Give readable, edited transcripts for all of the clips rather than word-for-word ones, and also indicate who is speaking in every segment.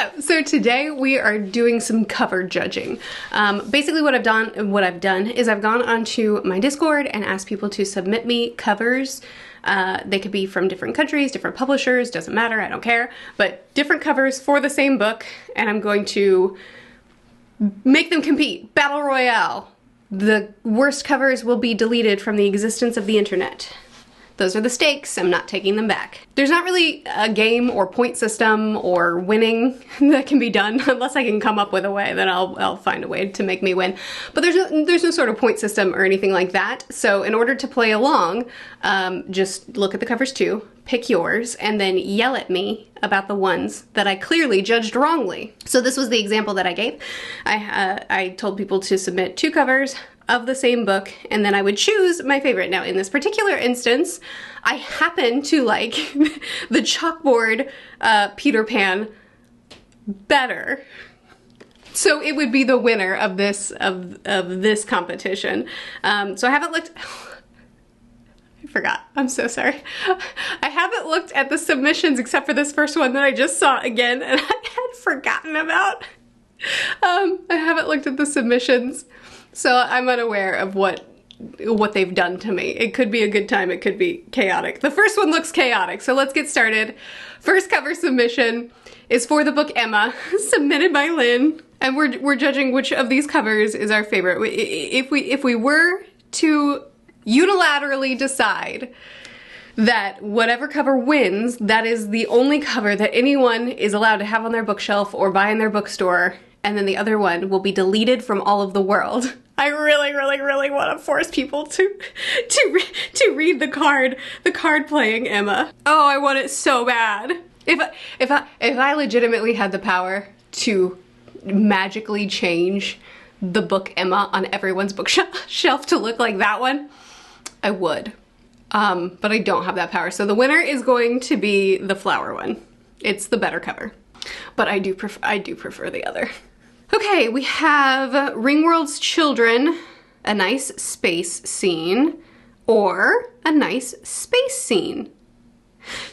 Speaker 1: Hello! So today we are doing some cover judging. Basically what I've done is I've gone onto my Discord and asked people to submit me covers. They could be from different countries, different publishers, doesn't matter, I don't care, but different covers for the same book, and I'm going to make them compete. Battle Royale. The worst covers will be deleted from the existence of the internet. Those are the stakes, I'm not taking them back. There's not really a game or point system or winning that can be done, unless I can come up with a way, then I'll find a way to make me win. But there's no sort of point system or anything like that, so in order to play along, just look at the covers too, pick yours, and then yell at me about the ones that I clearly judged wrongly. So this was the example that I gave. I told people to submit 2 covers of the same book, and then I would choose my favorite. Now, in this particular instance, I happen to like the chalkboard Peter Pan better. So it would be the winner of this competition. So I haven't looked. I forgot. I'm so sorry. I haven't looked at the submissions except for this first one that I just saw again, and I had forgotten about. I haven't looked at the submissions. So I'm unaware of what they've done to me. It could be a good time, it could be chaotic. The first one looks chaotic, so let's get started. First cover submission is for the book Emma, submitted by Lynn, and we're judging which of these covers is our favorite. If we were to unilaterally decide that whatever cover wins, that is the only cover that anyone is allowed to have on their bookshelf or buy in their bookstore, and then the other one will be deleted from all of the world. I really want to force people to read the card playing Emma. Oh, I want it so bad. If I legitimately had the power to magically change the book Emma on everyone's bookshelf to look like that one, I would. But I don't have that power. So the winner is going to be the flower one. It's the better cover. But I do prefer the other. Okay, we have Ringworld's Children, a nice space scene, or a nice space scene.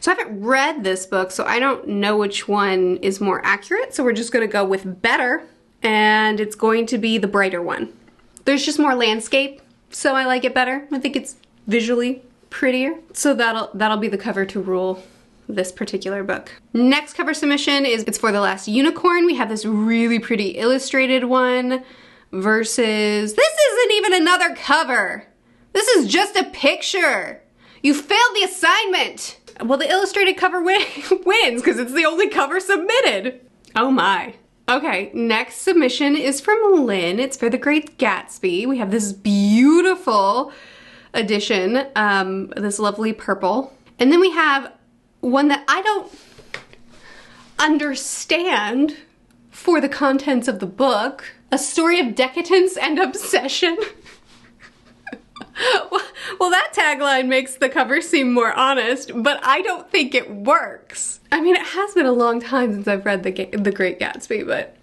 Speaker 1: So I haven't read this book, so I don't know which one is more accurate, so we're just gonna go with better, and it's going to be the brighter one. There's just more landscape, so I like it better. I think it's visually prettier. So that'll be the cover to rule this particular book. Next cover submission it's for The Last Unicorn. We have this really pretty illustrated one versus, this isn't even another cover. This is just a picture. You failed the assignment. Well, the illustrated cover wins because it's the only cover submitted. Oh my. Okay, next submission is from Lynn. It's for The Great Gatsby. We have this beautiful edition, this lovely purple. And then we have one that I don't understand for the contents of the book. A Story of Decadence and Obsession. Well, that tagline makes the cover seem more honest, but I don't think it works. I mean, it has been a long time since I've read The Great Gatsby, but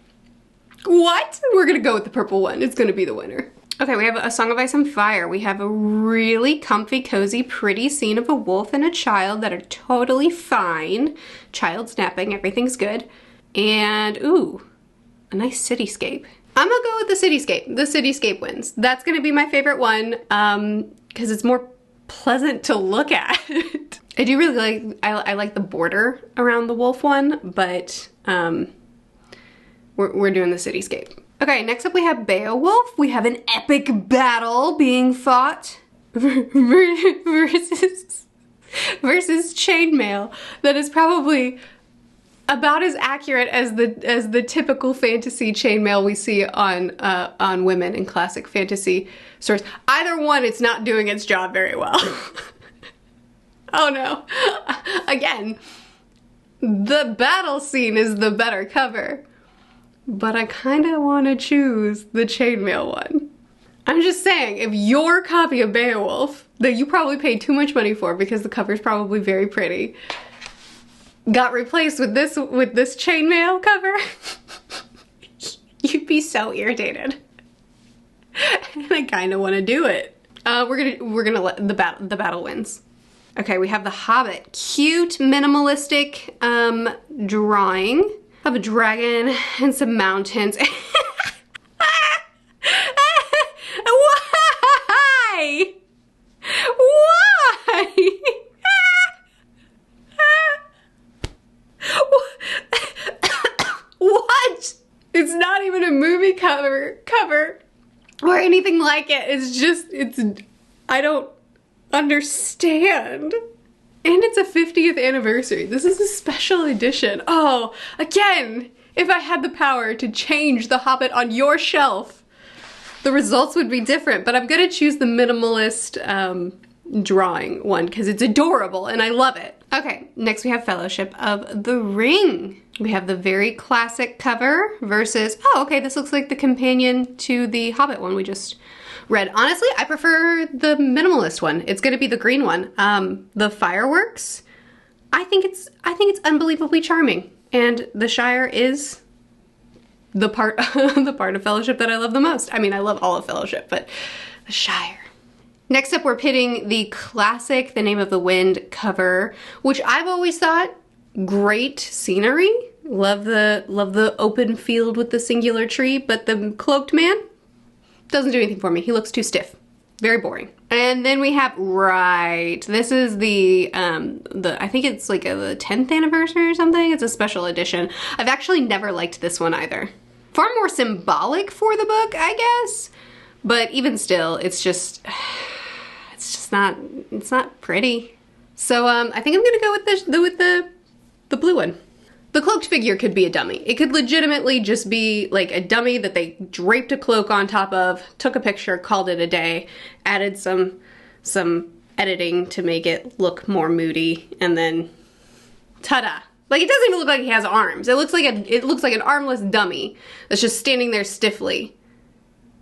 Speaker 1: what? We're gonna go with the purple one. It's gonna be the winner. Okay, we have A Song of Ice and Fire. We have a really comfy, cozy, pretty scene of a wolf and a child that are totally fine. Child's napping, everything's good. And, ooh, a nice cityscape. I'm gonna go with the cityscape. The cityscape wins. That's gonna be my favorite one, because it's more pleasant to look at. I do really like, I like the border around the wolf one, but we're doing the cityscape. Okay, next up we have Beowulf. We have an epic battle being fought versus chainmail that is probably about as accurate as the typical fantasy chainmail we see on women in classic fantasy stories. Either one, it's not doing its job very well. Oh no. Again, the battle scene is the better cover. But I kind of want to choose the chainmail one. I'm just saying, if your copy of Beowulf, that you probably paid too much money for because the cover's probably very pretty, got replaced with this chainmail cover, you'd be so irritated. And I kind of want to do it. We're gonna let the battle wins. Okay, we have The Hobbit. Cute, minimalistic drawing have a dragon and some mountains. Why? Why? What? It's not even a movie cover or anything like it. It's just, I don't understand. And it's a 50th anniversary. This is a special edition. Oh, again, if I had the power to change The Hobbit on your shelf, the results would be different, but I'm gonna choose the minimalist drawing one because it's adorable and I love it. Okay, next we have Fellowship of the Ring. We have the very classic cover versus, oh, okay, this looks like the companion to the Hobbit one we just read. Honestly, I prefer the minimalist one. It's gonna be the green one. The fireworks, I think it's unbelievably charming. And the Shire is the part of Fellowship that I love the most. I mean, I love all of Fellowship, but the Shire. Next up, we're pitting the classic The Name of the Wind cover, which I've always thought great scenery. Love the open field with the singular tree, but the cloaked man doesn't do anything for me. He looks too stiff. Very boring. And then we have, right, this is the I think it's like the 10th anniversary or something. It's a special edition. I've actually never liked this one either. Far more symbolic for the book, I guess. But even still, it's just not, it's not pretty. So I think I'm gonna go with the blue one. The cloaked figure could be a dummy. It could legitimately just be like a dummy that they draped a cloak on top of, took a picture, called it a day, added some editing to make it look more moody, and then ta-da. Like, it doesn't even look like he has arms. It looks like an armless dummy that's just standing there stiffly.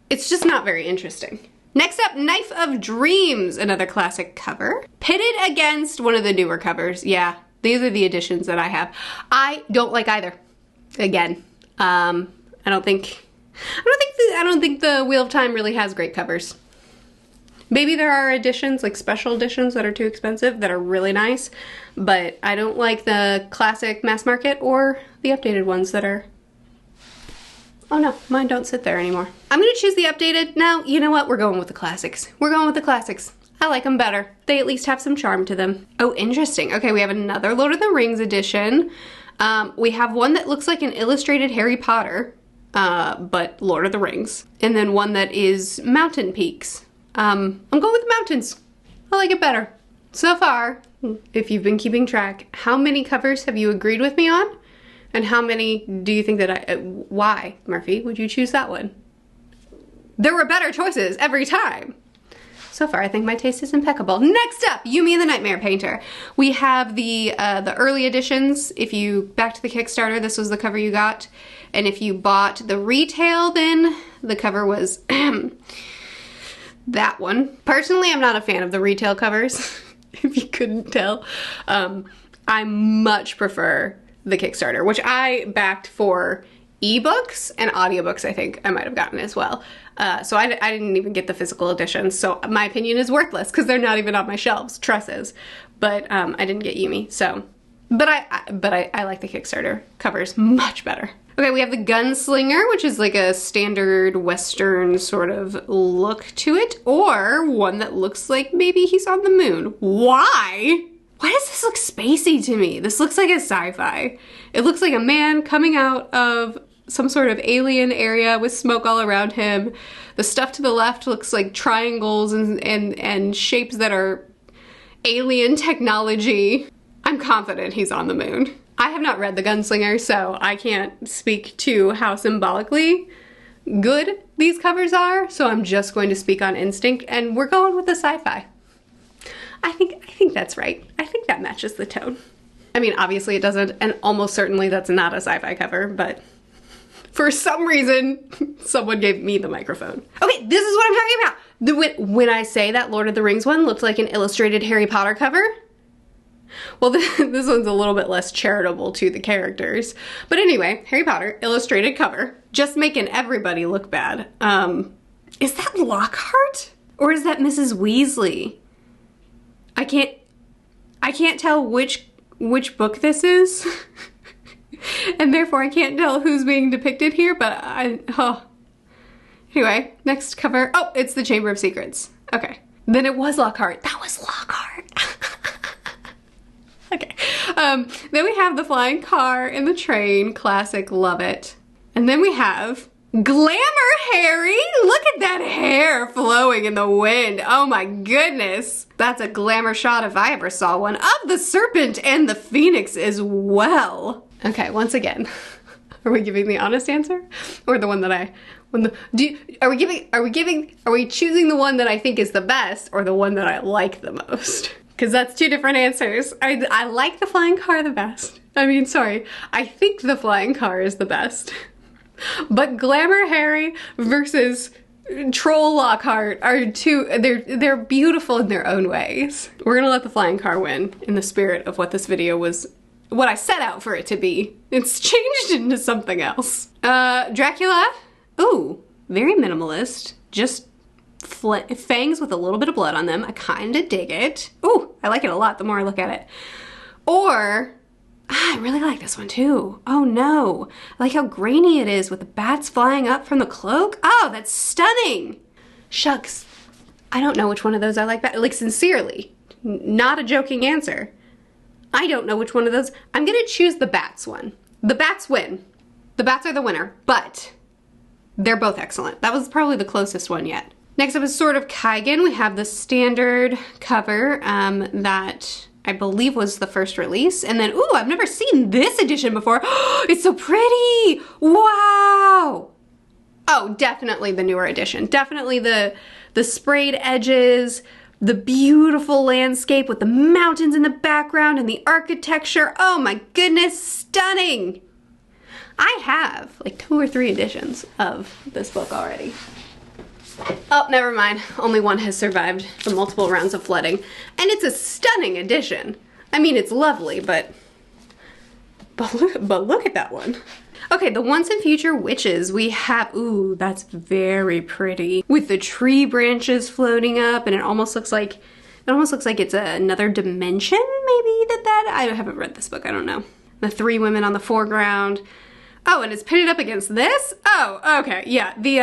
Speaker 1: It's just not very interesting. Next up, Knife of Dreams, another classic cover. Pitted against one of the newer covers. Yeah, these are the editions that I have. I don't like either. Again, I don't think the Wheel of Time really has great covers. Maybe there are editions, like special editions that are too expensive that are really nice, but I don't like the classic mass market or the updated ones that are, oh no, mine don't sit there anymore. I'm gonna choose the updated. Now, you know what? We're going with the classics. We're going with the classics. I like them better. They at least have some charm to them. Oh, interesting. Okay, we have another Lord of the Rings edition. We have one that looks like an illustrated Harry Potter, but Lord of the Rings. And then one that is mountain peaks. I'm going with the mountains. I like it better. So far, if you've been keeping track, how many covers have you agreed with me on? And how many do you think that why, Murphy, would you choose that one? There were better choices every time. So far, I think my taste is impeccable. Next up, Yumi and the Nightmare Painter. We have the early editions. If you back to the Kickstarter, this was the cover you got. And if you bought the retail, then the cover was that one. Personally, I'm not a fan of the retail covers, if you couldn't tell. I much prefer the Kickstarter, which I backed for ebooks and audiobooks. I think I might have gotten as well. So I didn't even get the physical editions, so my opinion is worthless because they're not even on my shelves, trusses. But I didn't get Yumi, so. But I like the Kickstarter covers much better. Okay, we have the Gunslinger, which is like a standard Western sort of look to it, or one that looks like maybe he's on the moon. Why? Why does this look spacey to me? This looks like a sci-fi. It looks like a man coming out of some sort of alien area with smoke all around him. The stuff to the left looks like triangles and shapes that are alien technology. I'm confident he's on the moon. I have not read The Gunslinger, so I can't speak to how symbolically good these covers are, so I'm just going to speak on instinct, and we're going with the sci-fi. I think that's right. I think that matches the tone. I mean, obviously it doesn't, and almost certainly that's not a sci-fi cover, but for some reason, someone gave me the microphone. Okay, this is what I'm talking about. When I say that Lord of the Rings one looks like an illustrated Harry Potter cover, well, this one's a little bit less charitable to the characters. But anyway, Harry Potter, illustrated cover, just making everybody look bad. Is that Lockhart? Or is that Mrs. Weasley? I can't tell which book this is. And therefore I can't tell who's being depicted here, but Anyway, next cover. Oh, it's the Chamber of Secrets. Okay. Then it was Lockhart. That was Lockhart. Okay. Then we have the flying car and the train. Classic, love it. And then we have Glamour Harry. Look at that hair flowing in the wind. Oh my goodness. That's a glamour shot if I ever saw one. Of the Serpent and the Phoenix as well. Okay, once again. Are we giving the honest answer? Or the one that are we choosing the one that I think is the best or the one that I like the most? Because that's two different answers. I like the flying car the best. I mean, sorry, I think the flying car is the best. But Glamour Harry versus Troll Lockhart are they're beautiful in their own ways. We're gonna let the flying car win in the spirit of what this video was, what I set out for it to be. It's changed into something else. Dracula. Ooh, very minimalist. Just fangs with a little bit of blood on them. I kinda dig it. Ooh, I like it a lot the more I look at it. Or, I really like this one too. Oh no. I like how grainy it is with the bats flying up from the cloak. Oh, that's stunning. Shucks. I don't know which one of those I like better. Like, sincerely. Not a joking answer. I don't know which one of those. I'm gonna choose the bats one. The bats win. The bats are the winner, but they're both excellent. That was probably the closest one yet. Next up is Sword of Kaigen. We have the standard cover that I believe was the first release. And then, ooh, I've never seen this edition before. It's so pretty. Wow. Oh, definitely the newer edition. Definitely the sprayed edges, the beautiful landscape with the mountains in the background and the architecture. Oh my goodness, stunning. I have like 2 or 3 editions of this book already. Oh, never mind. Only one has survived the multiple rounds of flooding. And it's a stunning edition. I mean, it's lovely, but look at that one. Okay, the Once and Future Witches. We have, ooh, that's very pretty. With the tree branches floating up, and it almost looks like it's another dimension, maybe, I haven't read this book, I don't know. The 3 women on the foreground. Oh, and it's pitted up against this? Oh, okay, yeah. The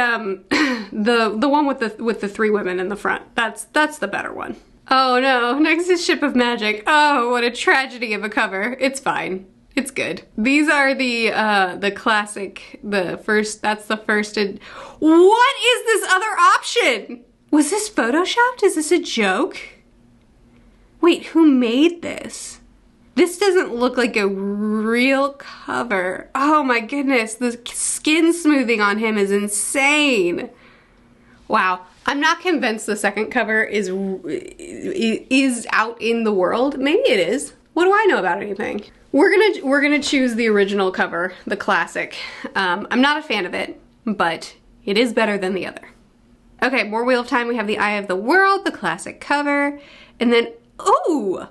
Speaker 1: one with the 3 women in the front. That's the better one. Oh no, next is Ship of Magic. Oh, what a tragedy of a cover. It's fine. It's good. These are the classic, that's the first. What is this other option? Was this photoshopped? Is this a joke? Wait, who made this? This doesn't look like a real cover. Oh my goodness, the skin smoothing on him is insane. Wow, I'm not convinced the second cover is out in the world. Maybe it is. What do I know about anything? We're gonna choose the original cover, the classic. I'm not a fan of it, but it is better than the other. Okay, more Wheel of Time. We have the Eye of the World, the classic cover, and then, ooh!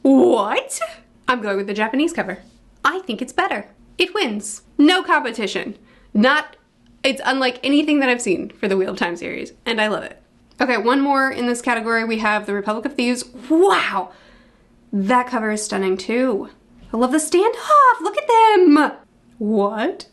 Speaker 1: What? I'm going with the Japanese cover. I think it's better. It wins. No competition. It's unlike anything that I've seen for the Wheel of Time series, and I love it. Okay, one more in this category. We have the Republic of Thieves. Wow! That cover is stunning too. I love the standoff. Look at them. What?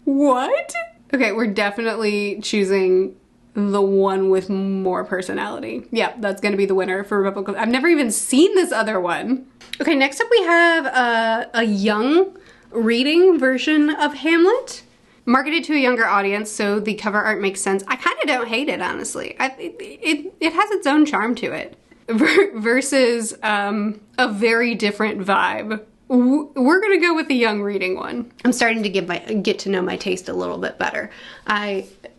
Speaker 1: What? Okay, we're definitely choosing the one with more personality. Yeah, that's gonna be the winner for Republic. I've never even seen this other one. Okay, next up we have a young reading version of Hamlet, marketed to a younger audience, so the cover art makes sense. I kind of don't hate it, honestly. It has its own charm to it. Versus a very different vibe. We're gonna go with the young reading one. I'm starting to get to know my taste a little bit better.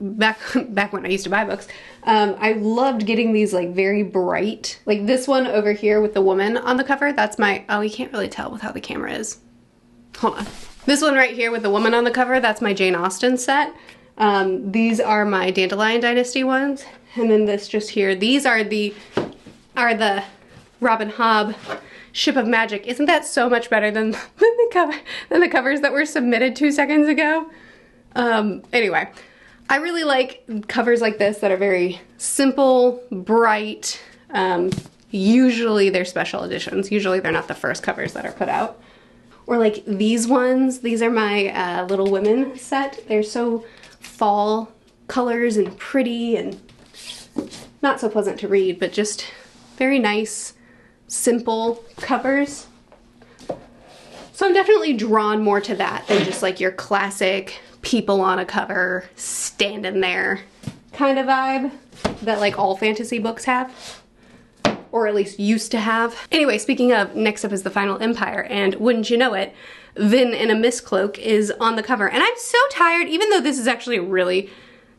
Speaker 1: Back when I used to buy books, I loved getting these like very bright, like this one over here with the woman on the cover. That's my, oh, you can't really tell with how the camera is. Hold on. This one right here with the woman on the cover, that's my Jane Austen set. These are my Dandelion Dynasty ones. And then this just here, these are the Robin Hobb Ship of Magic. Isn't that so much better than the covers that were submitted 2 seconds ago? Anyway, I really like covers like this that are very simple, bright. Usually they're special editions. Usually they're not the first covers that are put out. Or like these ones. These are my Little Women set. They're so fall colors and pretty and not so pleasant to read, but just very nice, simple covers. So I'm definitely drawn more to that than just like your classic people on a cover standing there kind of vibe that like all fantasy books have, or at least used to have. Anyway, speaking of, next up is The Final Empire, and wouldn't you know it, Vin in a mist cloak is on the cover. And I'm so tired, even though this is actually a really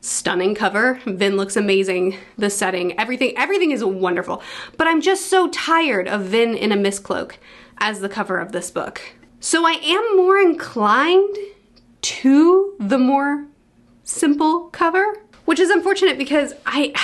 Speaker 1: stunning cover. Vin looks amazing, the setting, everything is wonderful. But I'm just so tired of Vin in a mist cloak as the cover of this book. So I am more inclined to the more simple cover, which is unfortunate because okay.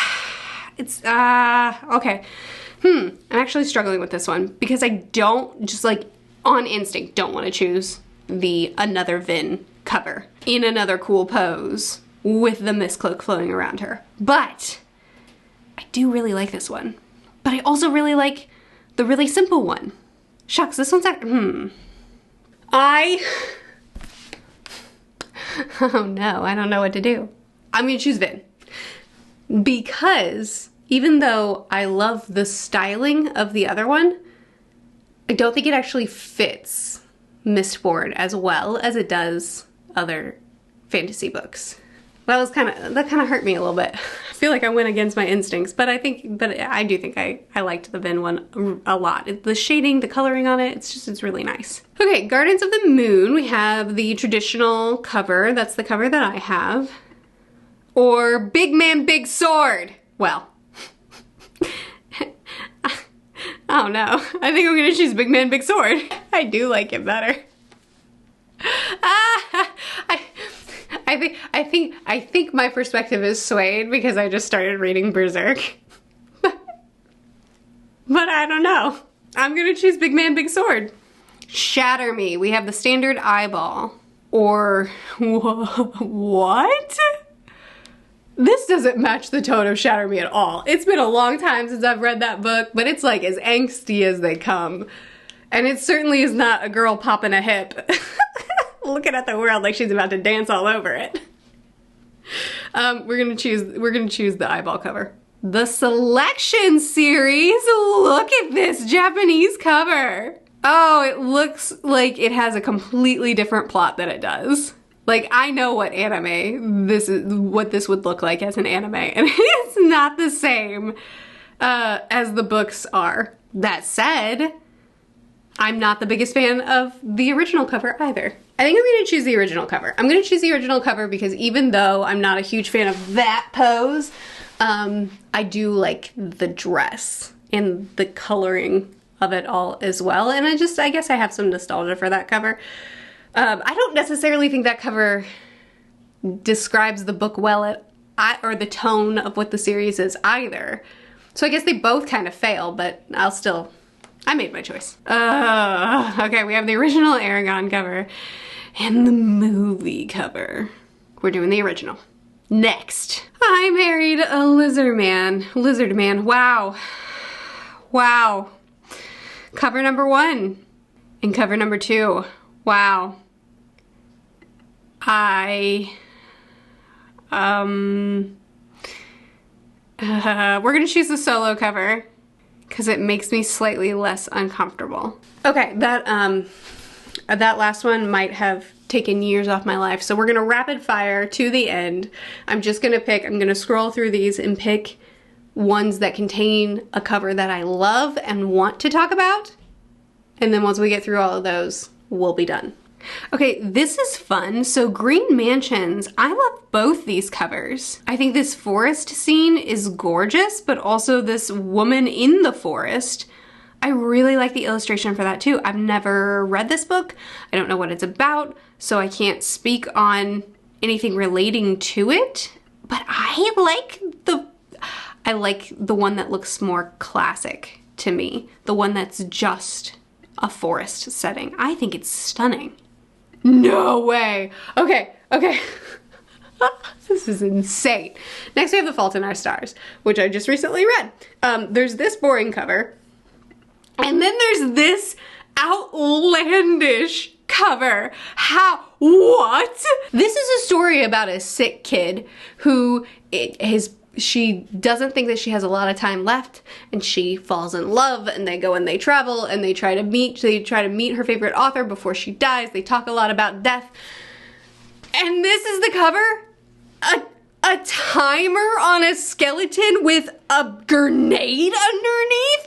Speaker 1: I'm actually struggling with this one because I don't, just like on instinct, don't want to choose the another Vin cover in another cool pose with the mist cloak floating around her. But I do really like this one. But I also really like the really simple one. Shucks, this one's oh no, I don't know what to do. I'm gonna choose Vin. Because even though I love the styling of the other one, I don't think it actually fits Mistborn as well as it does other fantasy books. That kind of hurt me a little bit. I feel like I went against my instincts, but I do think I liked the Vin one a lot. The shading, the coloring on it, it's really nice. Okay, Gardens of the Moon, we have the traditional cover. That's the cover that I have. Or Big Man, Big Sword. Well, I don't know. I think I'm gonna choose Big Man, Big Sword. I do like it better. I think my perspective is swayed because I just started reading Berserk. But I don't know. I'm gonna choose Big Man, Big Sword. Shatter Me. We have the standard eyeball. Or what? This doesn't match the tone of Shatter Me at all. It's been a long time since I've read that book, but it's like as angsty as they come. And it certainly is not a girl popping a hip. Looking at the world like she's about to dance all over it. We're gonna choose the eyeball cover. The Selection series. Look at this Japanese cover. Oh, it looks like it has a completely different plot than it does. Like, I know what what this would look like as an anime, and it's not the same as the books are. That said, I'm not the biggest fan of the original cover either. I think I'm gonna choose the original cover. I'm gonna choose the original cover because even though I'm not a huge fan of that pose, I do like the dress and the coloring of it all as well. And I guess I have some nostalgia for that cover. I don't necessarily think that cover describes the book well or the tone of what the series is either. So I guess they both kind of fail, but I made my choice. Okay, we have the original Aragon cover and the movie cover. We're doing the original. Next, I married a lizard man. Wow. Wow. Cover number 1 and cover number 2. Wow. We're gonna choose the solo cover because it makes me slightly less uncomfortable. Okay, that last one might have taken years off my life, so we're gonna rapid fire to the end. I'm gonna scroll through these and pick ones that contain a cover that I love and want to talk about, and then once we get through all of those, we'll be done. Okay, this is fun. So Green Mansions, I love both these covers. I think this forest scene is gorgeous, but also this woman in the forest. I really like the illustration for that too. I've never read this book. I don't know what it's about, so I can't speak on anything relating to it, but I like the one that looks more classic to me. The one that's just a forest setting. I think it's stunning. No way. Okay. This is insane. Next we have The Fault in Our Stars, which I just recently read. There's this boring cover, and then there's this outlandish cover. How? What? This is a story about a sick kid who she doesn't think that she has a lot of time left, and she falls in love, and they go and they travel and they try to meet her favorite author before she dies. They talk a lot about death. And this is the cover? A timer on a skeleton with a grenade underneath?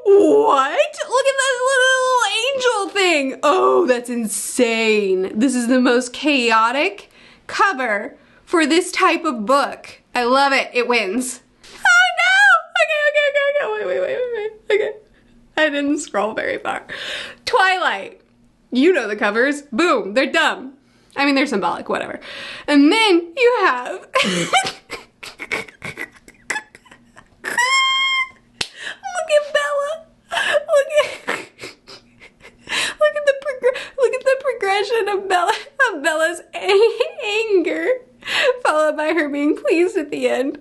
Speaker 1: What? Look at that little angel thing. Oh, that's insane. This is the most chaotic cover for this type of book. I love it. It wins. Oh no! Okay. Wait. Okay. I didn't scroll very far. Twilight. You know the covers. Boom. They're dumb. I mean, they're symbolic, whatever. And then you have... Look at Bella. Look at the progression of Bella's anger, followed by her being pleased at the end.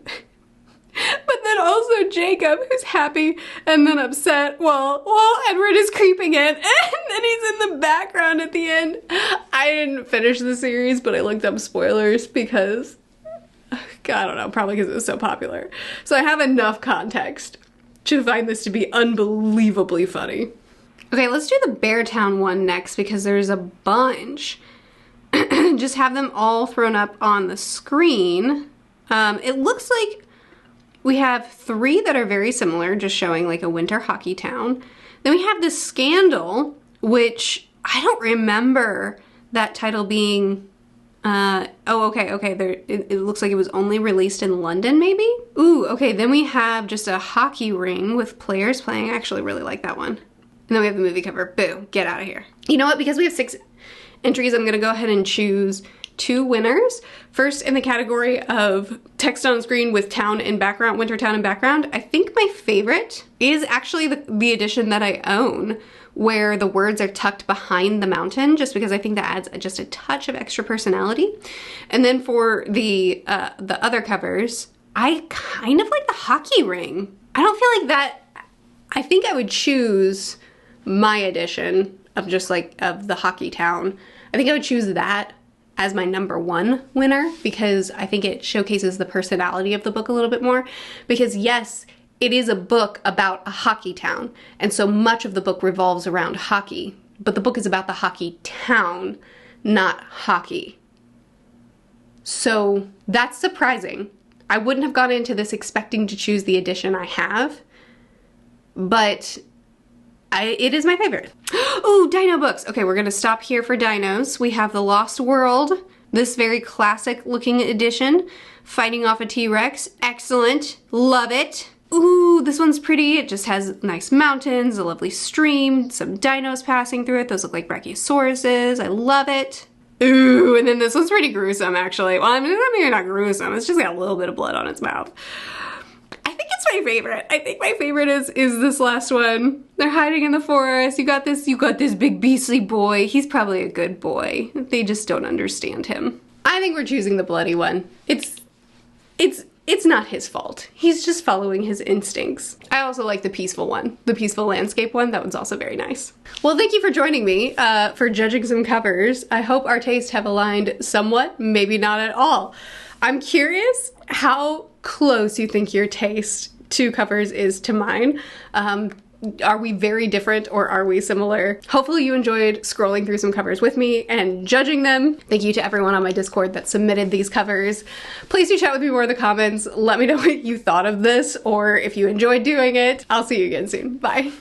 Speaker 1: But then also Jacob, who's happy and then upset while Edward is creeping in, and then he's in the background at the end. I didn't finish the series, but I looked up spoilers because, I don't know, probably because it was so popular. So I have enough context to find this to be unbelievably funny. Okay, let's do the Beartown one next because there's a bunch. Just have them all thrown up on the screen. It looks like we have 3 that are very similar, just showing like a winter hockey town. Then we have this Scandal, which I don't remember that title being, okay, it looks like it was only released in London, maybe? Ooh, okay, then we have just a hockey ring with players playing. I actually really like that one. And then we have the movie cover. Boo, get out of here. You know what, because we have 6 entries, I'm gonna go ahead and choose 2 winners. First, in the category of text on screen with town in background, winter town in background, I think my favorite is actually the edition that I own, where the words are tucked behind the mountain, just because I think that adds just a touch of extra personality. And then for the other covers, I kind of like the hockey ring. I don't feel like that. I think I would choose my edition of just like of the hockey town. I think I would choose that as my #1 winner because I think it showcases the personality of the book a little bit more. Because yes, it is a book about a hockey town, and so much of the book revolves around hockey, but the book is about the hockey town, not hockey. So that's surprising. I wouldn't have gone into this expecting to choose the edition I have, but it is my favorite. Oh, dino books. Okay, we're gonna stop here for dinos. We have The Lost World, this very classic looking edition, fighting off a T-Rex. Excellent, love it. Ooh, this one's pretty. It just has nice mountains, a lovely stream, some dinos passing through it. Those look like brachiosauruses. I love it. Ooh, and then this one's pretty gruesome actually. Well, I mean, maybe not gruesome. It's just got a little bit of blood on its mouth. I think it's my favorite. I think my favorite is this last one. They're hiding in the forest. You got this big beastly boy. He's probably a good boy. They just don't understand him. I think we're choosing the bloody one. It's not his fault. He's just following his instincts. I also like the peaceful one, the peaceful landscape one. That one's also very nice. Well, thank you for joining me for judging some covers. I hope our tastes have aligned somewhat, maybe not at all. I'm curious how close you think your taste to covers is to mine. Are we very different or are we similar? Hopefully you enjoyed scrolling through some covers with me and judging them. Thank you to everyone on my Discord that submitted these covers. Please do chat with me more in the comments. Let me know what you thought of this or if you enjoyed doing it. I'll see you again soon. Bye.